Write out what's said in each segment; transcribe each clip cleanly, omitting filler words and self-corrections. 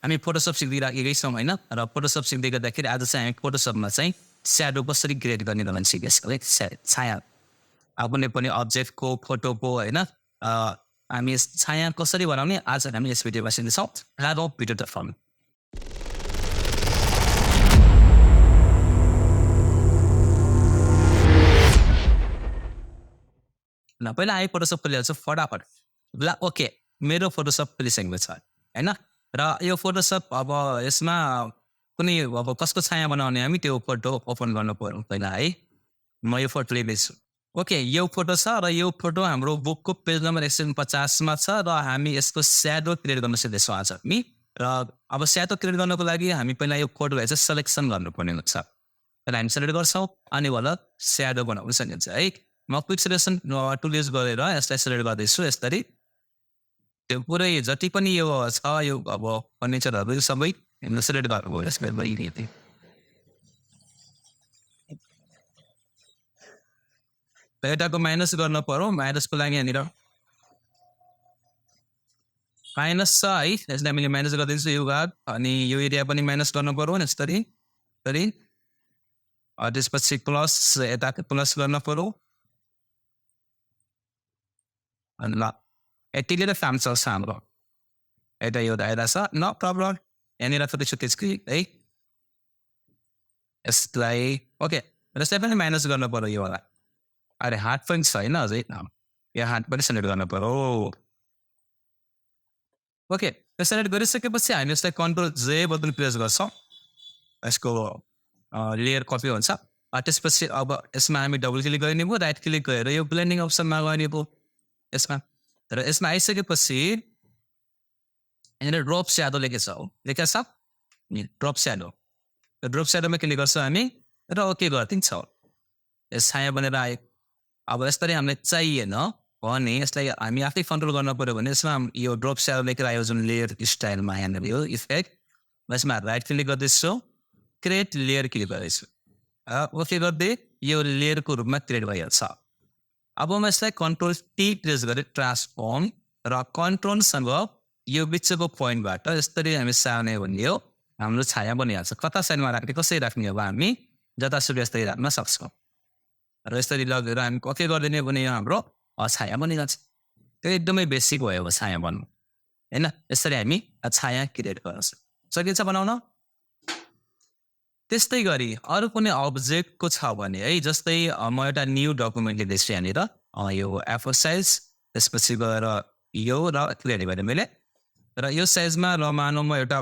हामी फोटोसप सिक्दिराखेकै छौँ होइन र फोटोसप सिक्दै गर्दाखेरि आज चाहिँ हामी फोटोसपमा चाहिँ स्याडो कसरी क्रिएट गर्ने भनेर सिकेको है छाया अब कुनै पनि अब्जेक्टको फोटोको होइन हामी छाया कसरी बनाउने आज हामी यस भिडियोमा सिक्नेछौँ र भिडियो त फर्म ल पहिला हामी फोटोसप खोलिहाल्छौँ फटाफट ल ओके मेरो फोटोसप खोलिसकेको छ होइन र यो फोटोसप अब यसमा कुनै अब कसको छाया बनाउने हामी त्यो फोटो ओपन गर्नु पर्यो पहिला है म यो फोटो लिँदैछु ओके यो फोटो छ र यो फोटो हाम्रो बुकको पेज नम्बर 150मा छ र हामी यसको स्याडो क्रिएट गर्न सिक्दैछौँ आज हामी र अब स्याडो क्रिएट गर्नको लागि हामी पहिला यो फोटोलाई चाहिँ सेलेक्सन गर्नुपर्ने हुन्छ त्यसलाई हामी सेलेक्ट गर्छौँ अनि होला स्याडो बनाउनु सकिन्छ है म क्विक सेलेक्सन टुल युज गरेर यसलाई सेलेक्ट गर्दैछु यसरी त्यो पुरै जति पनि यो छ यो अब फर्निचरहरू सबै सेलेक्ट गर्नुभयो यसमा एउटाको माइनस गर्न पर्यो माइनसको लागि यहाँनिर माइनस छ है यसलाई मैले माइनस गरिदिन्छु यो भाग अनि यो एरिया पनि माइनस गर्नु पर्यो यसरी त्यसपछि प्लस यता प्लस गर्न पर्यो अनि ल यतिले त काम चल्छ हाम्रो यता यो दायरा छ नो प्रब्लम यहाँनिर थोरै त्यसकै है यसलाई ओके यसलाई पनि माइनस गर्नु पर्यो यो होला अरे हात पनि छ होइन अझै यो हात पनि सेलेक्ट गर्नु पर्यो ओके यो सेलेक्ट गरिसकेपछि हामी यसलाई कन्ट्रोल जे बटन प्रेस गर्छौँ यसको लेयर कपी हुन्छ त्यसपछि अब यसमा हामी डबल क्लिक गर्ने भयो राइट क्लिक गरेर यो ब्लेन्डिङ अप्सनमा गर्ने भयो यसमा र यसमा आइसकेपछि यहाँनिर ड्रप स्याडो लेखेको छ ड्रप स्याडो ड्रप स्याडोमा क्लिक गर्छौँ हामी र ओके गरिदिन्छौँ यस छाया बनेर आयो अब यसरी हामीलाई चाहिएन भने यसलाई हामी आफै कन्ट्रोल गर्न पऱ्यो भने यसमा यो ड्रप स्याडो लेखेर आयो जुन लेयर स्टाइलमा यहाँनिर यो इफेक्ट यसमा राइट क्लिक गर्दैछु क्रिएट लेयर क्लिक गर्दैछु ओके गर्दै यो लेयरको रूपमा क्रिएट भइहाल्छ अब म यसलाई कन्ट्रोल टी प्रेस गरेँ ट्रान्सफर्म र कन्ट्रोलसँग यो बिचको पोइन्टबाट यसरी हामी सार्ने भने यो हाम्रो छाया बनिहाल्छ कता साइडमा राख्ने कसरी राख्ने अब हामी जतासुकै यस्तै राख्न सक्छौँ र यसरी लगेर हामी ओके गरिदिने भने यो हाम्रो छाया बनिहाल्छ त्यो एकदमै बेसिक भयो अब छाया बन्नु होइन यसरी हामी छाया क्रिएट गर्न सकिन्छ बनाउन त्यस्तै गरी अरू कुनै अब्जेक्टको छ भने है जस्तै म एउटा न्यू डकुमेन्ट लिँदैछु यहाँनिर यो एफोर साइज त्यसपछि गएर यो र क्लियर गरेँ मैले र यो साइजमा र मानौँ म एउटा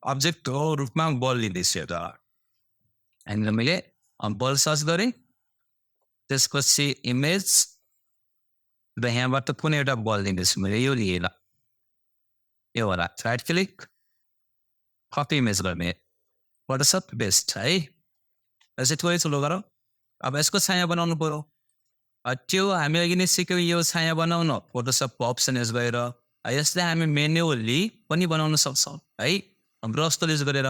अब्जेक्टको रूपमा बल लिँदैछु एउटा यहाँनिर मैले बल सर्च गरेँ त्यसपछि इमेज र यहाँबाट कुनै एउटा बल लिँदैछु मैले यो लिएर यो होला राइट क्लिक कपी इमेज गर्ने फोटोसप बेस्ट है यसै थोरै ठुलो गरौँ अब यसको छाया बनाउनु पर्यो त्यो हामी अघि नै सिक्यौँ यो छाया बनाउन फोटोसपको अप्सन युज गरेर यसलाई हामी मेन्युअली पनि बनाउन सक्छौँ है ब्रस टुल युज गरेर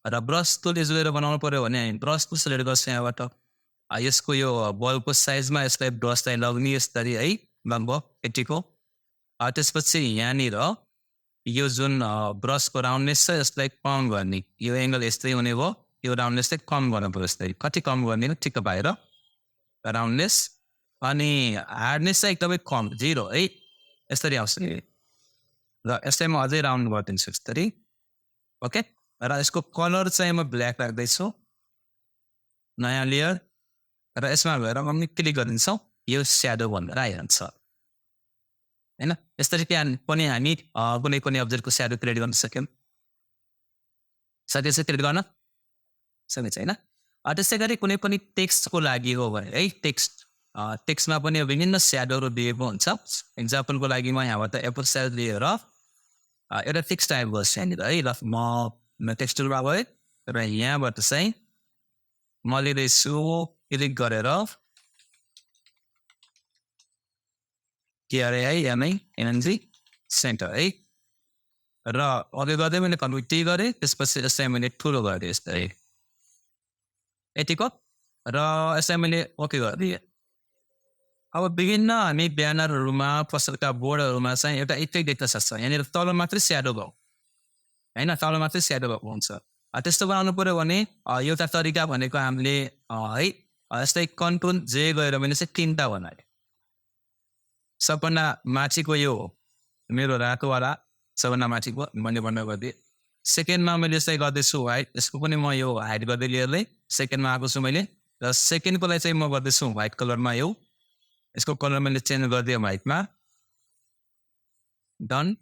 र ब्रस टुल युज गरेर बनाउनु पर्यो भने हामी ब्रस टुल सेलेक्ट गर्छौँ यहाँबाट यसको यो बलको साइजमा यसलाई ब्रसलाई लग्ने यसरी है लगभग यतिको त्यसपछि यहाँनिर यो जुन ब्रसको राउन्डनेस छ यसलाई कम गर्ने यो एङ्गल यस्तै हुने भयो यो राउन्डनेस चाहिँ कम गर्नु पर्यो यस्तै कति कम गर्ने ठिक्क पाएर राउन्डनेस अनि हार्डनेस चाहिँ एकदमै कम 0 है यसरी आउँछ र यसलाई म अझै राउन्ड गरिदिन्छु यसरी ओके र यसको कलर चाहिँ म ब्ल्याक राख्दैछु नयाँ लेयर र यसमा गएर हामी क्लिक गरिदिन्छौँ यो स्याडो भनेर आइरहन्छ होइन यसरी पनि हामी कुनै पनि अब्जेक्टको स्याडो क्रिएट गर्न सक्यौँ सकिन्छ क्रिएट गर्न सकिन्छ होइन त्यसै गरी कुनै पनि टेक्स्टको लागि हो भने है टेक्स्टमा पनि विभिन्न स्याडोहरू दिएको हुन्छ इक्जाम्पलको लागि म यहाँबाट एप्पल स्याडो लिएर एउटा टेक्स्ट टाइप गर्छु यहाँनिर है र म टेक्स्ट टुलमा गएँ र यहाँबाट चाहिँ म लिँदैछु क्लिक गरेर के अरे है यहाँ एनएनजी सेन्टर है र अघि गर्दै मैले कन्भर्ट टी गरेँ त्यसपछि यसलाई मैले ठुलो गरेँ यस्तै यतिको र यसलाई मैले ओके गरिदिएँ अब विभिन्न हामी ब्यानरहरूमा पसलका बोर्डहरूमा चाहिँ एउटा इफेक्ट देख्न सक्छ यहाँनिर तल मात्रै स्याडो भयो हैन तल मात्रै स्याडो भएको हुन्छ त्यस्तो बनाउनु पर्यो भने एउटा तरिका भनेको हामीले है यस्तै कन्ट्रोल जे गएर मैले चाहिँ 3टा बनाएँ सबभन्दा माथिको यो मेरो रातोवाला सबभन्दा माथिको मैले बन्द गरिदिएँ सेकेन्डमा मैले यसलाई गर्दैछु व्हाइट यसको पनि म यो हाइड गर्दै लिएरलाई सेकेन्डमा आएको छु मैले र सेकेन्डकोलाई चाहिँ म गर्दैछु व्हाइट कलरमा यो यसको कलर मैले चेन्ज गरिदिएँ व्हाइटमा डन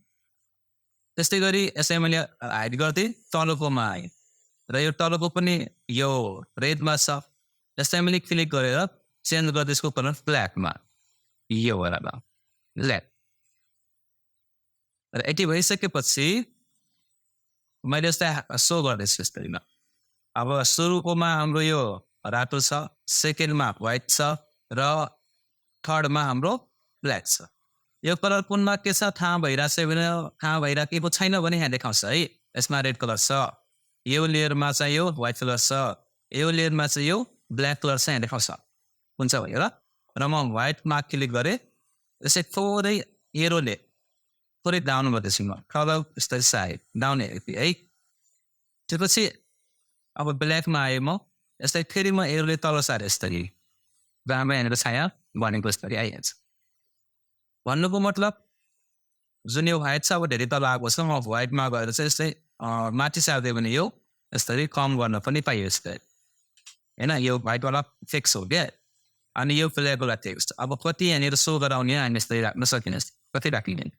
त्यस्तै गरी यसलाई मैले हाइड गरिदिएँ तलकोमा आएँ र यो तलको पनि यो रेडमा छ यसलाई मैले क्लिक गरेर चेन्ज गर्दै यसको कलर ब्ल्याकमा यो वाला ब्ल्याक र यति भइसकेपछि मैले यसलाई सो गर्दैछु यस्तैमा अब सुरुकोमा हाम्रो यो रातो छ सेकेन्डमा व्हाइट छ र थर्डमा हाम्रो ब्ल्याक छ यो कलर कुनमा के छ थाहा भइराखेको छैन भने यहाँ देखाउँछ है यसमा रेड कलर छ यो लेयरमा चाहिँ यो व्हाइट कलर छ यो लेयरमा चाहिँ यो ब्ल्याक कलर छ यहाँ देखाउँछ कुन छ भनेर र म व्हाइटमा क्लिक गरेँ यसै थोरै एरोले थोरै डाउन गर्दैछु म कलर यस्तै साइड डाउन हेरेको है त्यसपछि अब ब्ल्याकमा आएँ म यसलाई फेरि म एरोले तल सारेँ यस्तरी राम्रो यहाँनिर छाया भनेको यस्तरी आइहाल्छ भन्नुको मतलब जुन यो व्हाइट छ अब धेरै तल आएको छ म व्हाइटमा गएर चाहिँ यस्तै माथि सार्दियो भने यो यस्तरी कम गर्न पनि पाइयो यस्तै होइन यो व्हाइटवाला फिक्स हो क्या अनि यो ब्ल्याकवाला टेक्स्ट अब कति यहाँनिर सो गराउने हामी यस्तै राख्न सकिने कति राख्ने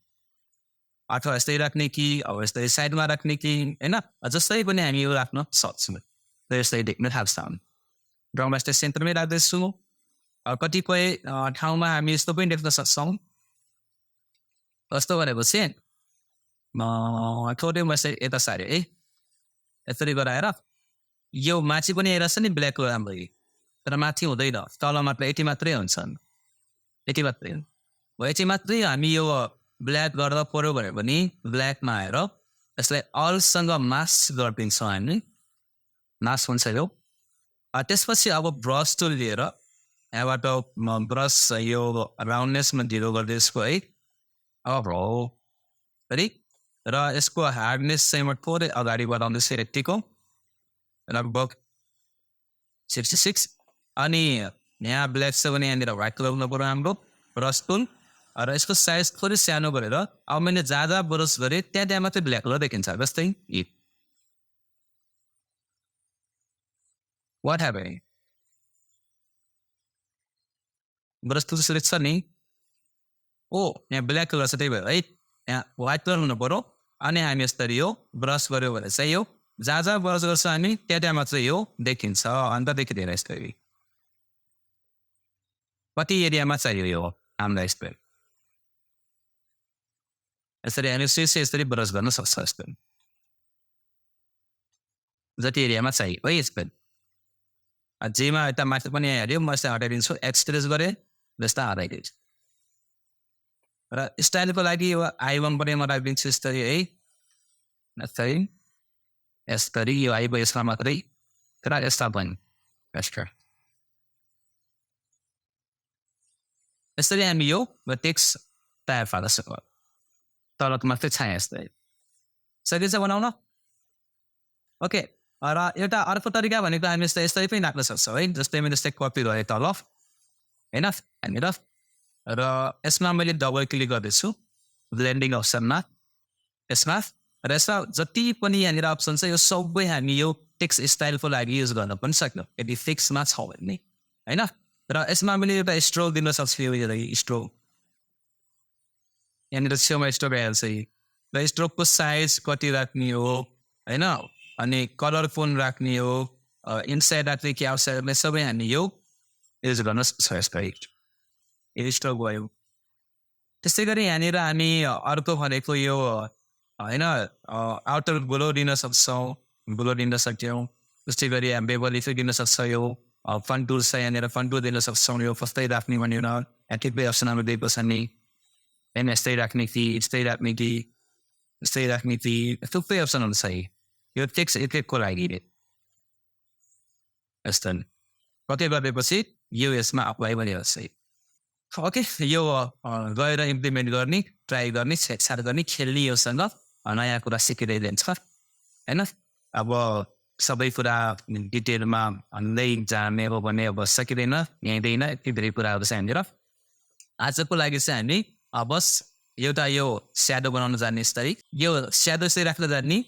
अथवा यस्तै राख्ने कि अब यस्तै साइडमा राख्ने कि होइन जस्तै पनि हामी यो राख्न सक्छौँ र यस्तै देख्न थाल्छ ड्रममा यस्तै सेन्टरमै राख्दैछु कतिपय ठाउँमा हामी यस्तो पनि देख्न सक्छौँ कस्तो भनेपछि थोरै म यसरी यता सार्यो है यसरी गराएर यो माथि पनि हेरेछ नि ब्ल्याक राम्रो तर माथि हुँदैन तल मात्र यति मात्रै हुन्छ यति मात्रै हो यति मात्रै हामी यो ब्ल्याक गर्दा पऱ्यो भने पनि ब्ल्याकमा आएर यसलाई अलसँग मास गरिदिन्छौँ हामी मास हुन्छ यो त्यसपछि अब ब्रस टुल लिएर यहाँबाट ब्रस यो राउन्डनेसमा ढिलो गरिदिएको है अब हो है र यसको हार्डनेस चाहिँ म थोरै अगाडि बढाउँदैछु यतिको लगभग 66 अनि यहाँ ब्ल्याक छ भने यहाँनिर व्हाइट कलर हुनु पऱ्यो हाम्रो ब्रस टुल र यसको साइज थोरै सानो गरेर अब मैले ज्यादा ब्रस गरेँ त्यहाँ मात्रै ब्ल्याक कलर देखिन्छ जस्तै वाट ह्यापन ब्रस टुल सुरु छ नि यहाँ ब्ल्याक कलर छ त्यही भएर है यहाँ व्हाइट कलर हुनु पऱ्यो अनि हामी यसरी यो ब्रस गऱ्यो भने चाहिँ यो जहाँ ब्रस गर्छ हामी त्यहाँ मात्रै यो देखिन्छ अन्त देखिँदैन यसरी कति एरियामा चाहियो यो हामीलाई यस्तो यसरी हामी यसरी ब्रस गर्न सक्छ यस्तो जति एरियामा चाहियो है यस्तो जेमा यता माथि पनि हेऱ्यो म यसलाई हटाइदिन्छु एक्सप्रेस गरेँ जस्तो हटाइदिन्छु र स्टाइलको लागि यो आइबम पनि म राखिदिन्छु यस्तरी है यस्तरी यस्तरी यो आइब यसमा मात्रै तर यस्ता पनि यसरी हामी यो टेक्स्ट तयार पार्न सक्छौँ तलको मात्रै छाया यस्तै सकिन्छ बनाउन ओके र एउटा अर्को तरिका भनेको हामी यस्तै पनि राख्न सक्छौँ है जस्तै मैले यस्तै कपी गरेँ तल होइन हामीर र यसमा मैले डबल क्लिक गर्दैछु ब्लेन्डिङ अप्सनमा यसमा र यसमा जति पनि यहाँनिर अप्सन छ यो सबै हामी यो टेक्स्ट स्टाइलको लागि युज गर्न पनि सक्छौँ यदि फिक्समा छ भने होइन र यसमा मैले एउटा स्ट्रोक दिन सक्छु यो स्ट्रोक यहाँनिर छेउमा स्ट्रोक आइहाल्छ र स्ट्रोकको साइज कति राख्ने हो होइन अनि कलर कुन राख्ने हो इनसाइड राख्ने कि आउटसाइड सबै हामी यो युज गर्न सक्छौँ यसलाई स्ट्रोक भयो त्यस्तै गरी यहाँनिर हामी अर्को भनेको यो होइन आउटर ग्लो दिन सक्छौँ ग्लो दिन सक्छौँ त्यस्तै गरी हामी बेबल इफेक्ट दिन सक्छौँ यो फन्टुर छ यहाँनिर फन्टुर दिन सक्छौँ यो कस्तै राख्ने भनेर थुप्रै अप्सनहरू दिएको छ नि होइन यस्तै राख्ने कि यस्तै राख्ने कि यस्तै राख्ने कि थुप्रै अप्सनहरू छ यो टेक्स्ट इफेक्टको लागि यस्तो कति गरेपछि यो यसमा अप्लाई भइहाल्छ ओके यो गएर इम्प्लिमेन्ट गर्ने ट्राई गर्ने छेडछाड गर्ने खेल्ने योसँग नयाँ कुरा सिकिँदै जान्छ होइन अब सबै कुरा डिटेलमा भन्दै जाने हो भने अब सकिँदैन यहीँदैन यति धेरै कुराहरू छ यहाँनिर आजको लागि चाहिँ हामी बस एउटा यो स्याडो बनाउन जाने यसरी यो स्याडो यसरी राख्न जाने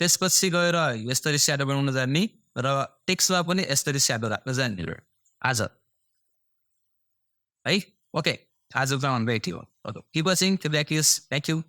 त्यसपछि गएर यसरी स्याडो बनाउन जाने र टेक्स्टमा पनि यसरी स्याडो राख्न जाने आज है ओके आजको राउन्ड यति हो किप वाचिङ थ्याङ्क यू